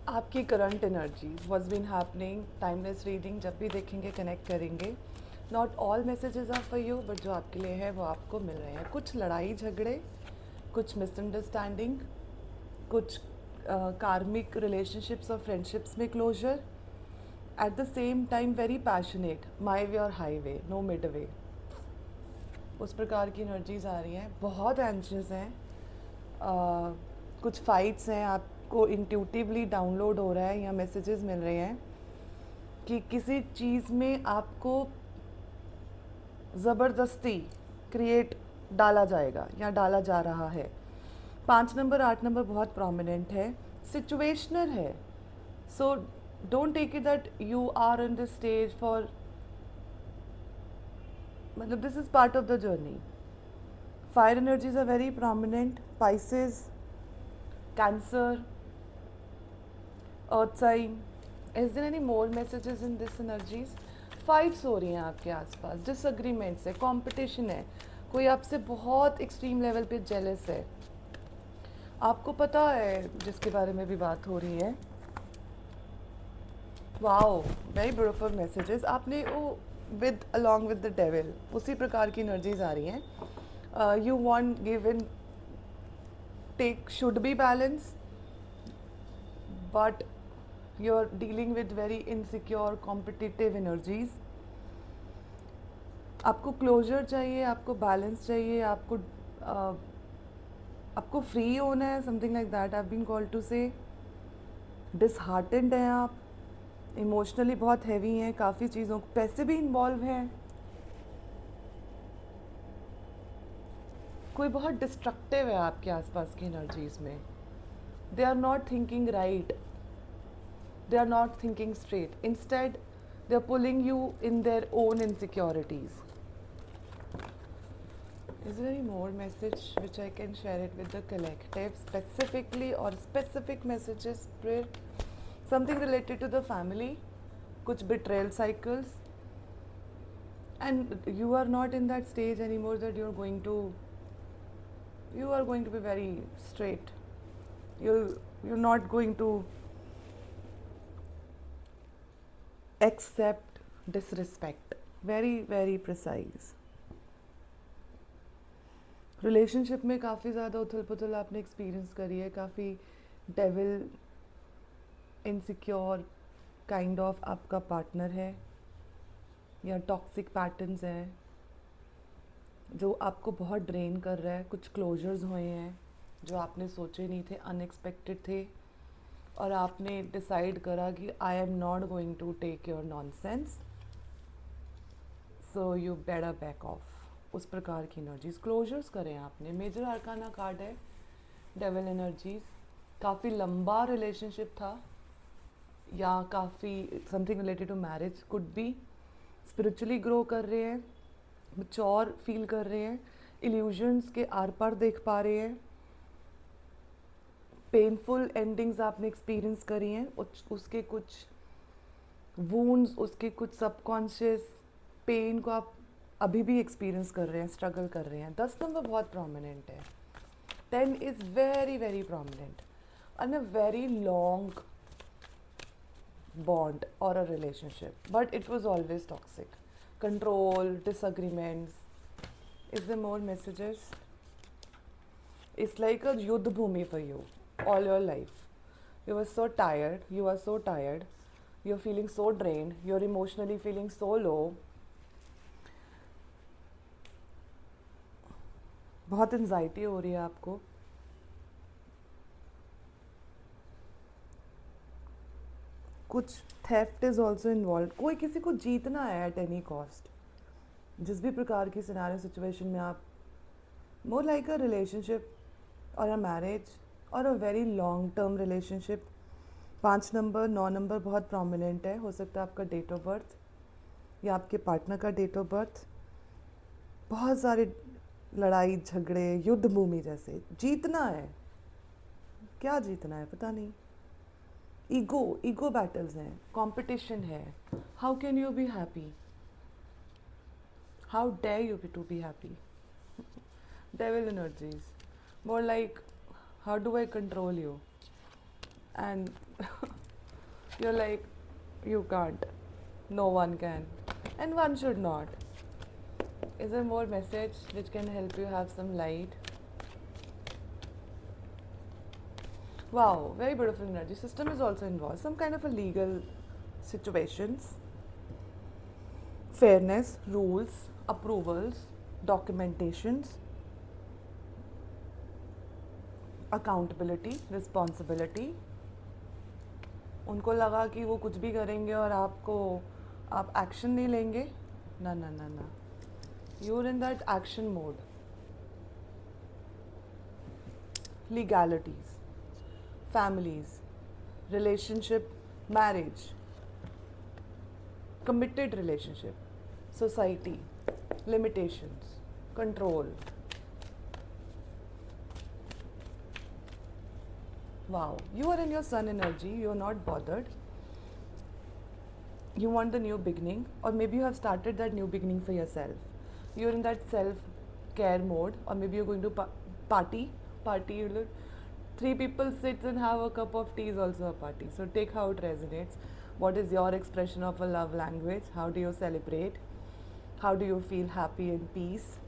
आपकी current energies what's been happening, timeless reading जब भी देखेंगे कनेक्ट करेंगे. Not all messages are for you, but जो आपके लिए है वो आपको मिल रहे हैं. कुछ लड़ाई झगड़े, कुछ मिसअंडरस्टैंडिंग, कुछ कार्मिक रिलेशनशिप्स और फ्रेंडशिप्स में closer. At the same time very passionate, my way और high way, no mid way. उस प्रकार की एनर्जीज आ रही हैं. बहुत एंशियस हैं. कुछ फाइट्स हैं, आपको इंट्यूटिवली डाउनलोड हो रहा है या मैसेजेस मिल रहे हैं कि किसी चीज़ में आपको ज़बरदस्ती क्रिएट डाला जाएगा या डाला जा रहा है. 5 नंबर 8 नंबर बहुत प्रोमिनेंट है, सिचुएशनल है. So don't take it that you are in this stage for, मतलब this is part of the journey. Fire energies are very prominent. Pisces, Cancer, earth sign. Is there any more messages in this energies? Fights हो रही हैं आपके आसपास, disagreements है, competition है, कोई आपसे बहुत एक्सट्रीम लेवल पे जेलस है. आपको पता है जिसके बारे में भी बात हो रही है. Wow, very beautiful messages. आपने वो with along with the devil, उसी प्रकार की एनर्जीज आ रही हैं. You want give in take should be balance, but you're dealing with very insecure competitive energies. आपको क्लोजर चाहिए, आपको बैलेंस चाहिए, आपको फ्री होना है, something like that. I have been called to say. Disheartened हैं आप, इमोशनली बहुत हैवी हैं, काफ़ी चीज़ों, पैसे भी इन्वॉल्व हैं. कोई बहुत डिस्ट्रक्टिव है आपके आसपास की एनर्जीज में. They are not thinking right, they are not thinking straight. Instead, they are pulling you in their own insecurities. Is there any more message which I can share it with the collective specifically, or specific messages, Spirit? Something related to the family, kuch betrayal cycles, and you are not in that stage anymore that you are going to be very straight. You're not going to accept disrespect. Very very precise. Relationship में काफ़ी ज़्यादा उथल पुथल आपने experience करी है. काफ़ी devil insecure kind of आपका पार्टनर है, या टॉक्सिक पैटर्न्स हैं जो आपको बहुत ड्रेन कर रहा है. कुछ क्लोजर्स हुए हैं जो आपने सोचे नहीं थे, अनएक्सपेक्टेड थे, और आपने डिसाइड करा कि I am not going to take your nonsense, so you better back off. उस प्रकार की एनर्जीज क्लोजर्स करें आपने. मेजर आर्काना कार्ड है डेविल एनर्जीज. काफ़ी लंबा रिलेशनशिप था, या काफ़ी something related to marriage, could be. Spiritually grow कर रहे हैं, मैच्योर फील कर रहे हैं, इल्यूजन्स के आर पार देख पा रहे हैं. पेनफुल एंडिंग्स आपने एक्सपीरियंस करी हैं, उसके कुछ वूंड्स, उसके कुछ सबकॉन्शियस पेन को आप अभी भी एक्सपीरियंस कर रहे हैं, स्ट्रगल कर रहे हैं. 10 नंबर बहुत प्रोमिनेंट है. 10 is very very prominent. And a very long bond or a relationship, but it was always toxic. Control, disagreements. Is there more messages? It's like a yuddh bhumi for you all your life. You were so tired, you are so tired, you're feeling so drained, you're emotionally feeling so low. बहुत anxiety हो रही है आपको. कुछ theft is also involve. कोई किसी को जीतना है एट एनी कॉस्ट. जिस भी प्रकार की सिनेरियो सिचुएशन में आप, मोर लाइक अ रिलेशनशिप और अ मैरिज और a very long term relationship. 5 number 9 number बहुत प्रोमिनेंट है. हो सकता है आपका डेट ऑफ बर्थ या आपके पार्टनर का डेट ऑफ बर्थ. बहुत सारे लड़ाई झगड़े, युद्ध भूमि जैसे. जीतना है, क्या जीतना है पता नहीं. ईगो बैटल्स हैं, कंपटीशन है. How can you be happy? How dare you to be happy? Devil energies, more like how do I control you? And you're like, you can't. No one can. And one should not. Is there more message which can help you have some light? Wow, very beautiful energy. System is also involved. Some kind of a legal situations. Fairness, rules, approvals, documentations, accountability, responsibility. उनको लगा कि वो कुछ भी करेंगे और आप action नहीं लेंगे. ना ना ना ना. You're in that action mode. Legalities, families, relationship, marriage, committed relationship, society, limitations, control. Wow, you are in your sun energy, you are not bothered. You want the new beginning, or maybe you have started that new beginning for yourself. You're in that self-care mode, or maybe you're going to party. You look, 3 people sit and have a cup of tea is also a party. So take how it resonates. What is your expression of a love language? How do you celebrate? How do you feel happy and peace?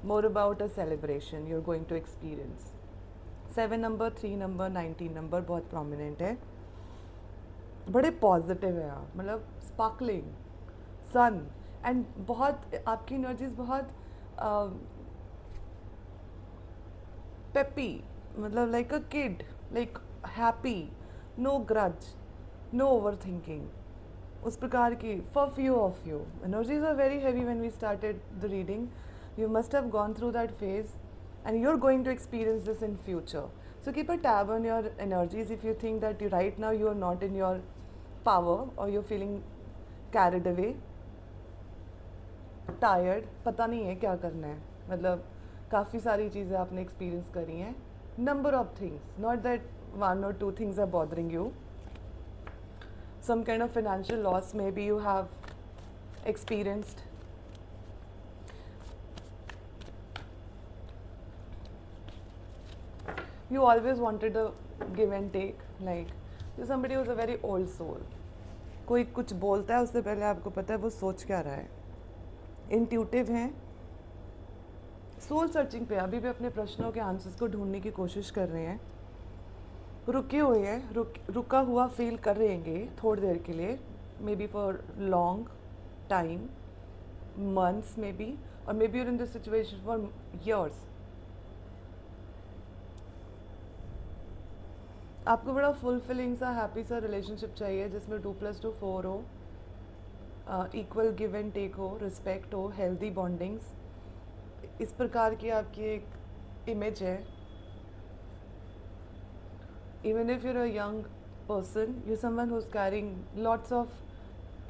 More about a celebration you're going to experience. 7 number, 3 number, 19 number बहुत prominent है. बड़े positive है आप, मतलब sparkling sun and बहुत आपकी energies बहुत peppy, मतलब like a kid, like happy, no grudge, no overthinking, उस प्रकार की. For few of you energies are very heavy when we started the reading. You must have gone through that phase and you're going to experience this in future. So keep a tab on your energies if you think that right now you are not in your power or you're feeling carried away, tired, पता नहीं है क्या करना है. मतलब काफ़ी सारी चीज़ें आपने एक्सपीरियंस करी हैं. Number of things, not that 1 or 2 things are bothering you. Some kind of financial loss maybe you have experienced. You always wanted a give and take, like somebody who's a very old soul. कोई कुछ बोलता है उससे पहले आपको पता है वो सोच क्या रहा है. इंट्यूटिव हैं, सोल सर्चिंग पे अभी भी अपने प्रश्नों के आंसर्स को ढूंढने की कोशिश कर रहे हैं. रुके हुए हैं, रुका हुआ फील कर रहेंगे थोड़ी देर के लिए, maybe for long time, months maybe, और maybe you're in this situation for years. आपको बड़ा फुलफिलिंग सा हैप्पी सा रिलेशनशिप चाहिए जिसमें 2+2 4 हो, इक्वल गिव एंड टेक हो, रिस्पेक्ट हो, हेल्दी बॉन्डिंग्स. इस प्रकार की आपकी एक इमेज है. Even if you're a young person, you're someone who's carrying lots of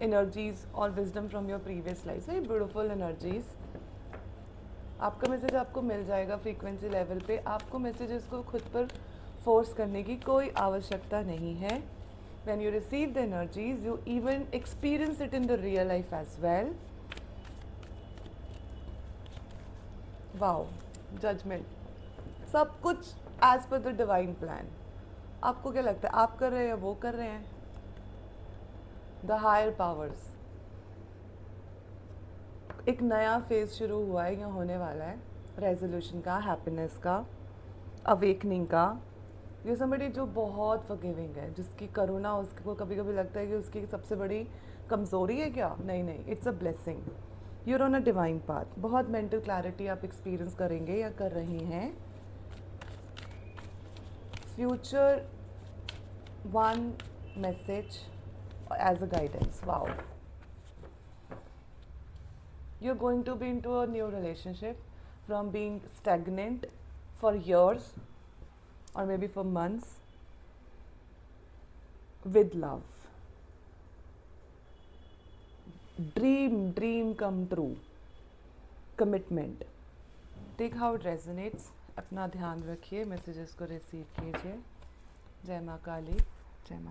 energies or wisdom from your previous lives. Very beautiful energies. आपका मैसेज आपको मिल जाएगा फ्रीक्वेंसी लेवल पे. आपको मैसेजेस को खुद पर फोर्स करने की कोई आवश्यकता नहीं है. When you receive the energies, you even experience it in the real life as well. Wow, judgment. सब कुछ as per the divine plan. आपको क्या लगता है आप कर रहे हैं या वो कर रहे हैं? The higher powers. एक नया फेज शुरू हुआ है या होने वाला है, रेजोल्यूशन का, हैप्पीनेस का, अवेकनिंग का. ये somebody जो बहुत forgiving है, जिसकी करुणा उसको कभी कभी लगता है कि उसकी सबसे बड़ी कमज़ोरी है क्या? नहीं नहीं, it's a blessing. You're on a divine path. बहुत मेंटल क्लैरिटी आप एक्सपीरियंस करेंगे या कर रही हैं. Future one message as a guidance. Wow. You're going to be into a new relationship from being stagnant for years or maybe for months with love. Dream come true. Commitment. Take how it resonates. अपना ध्यान रखिए, messages को receive कीजिए. जय माँ काली.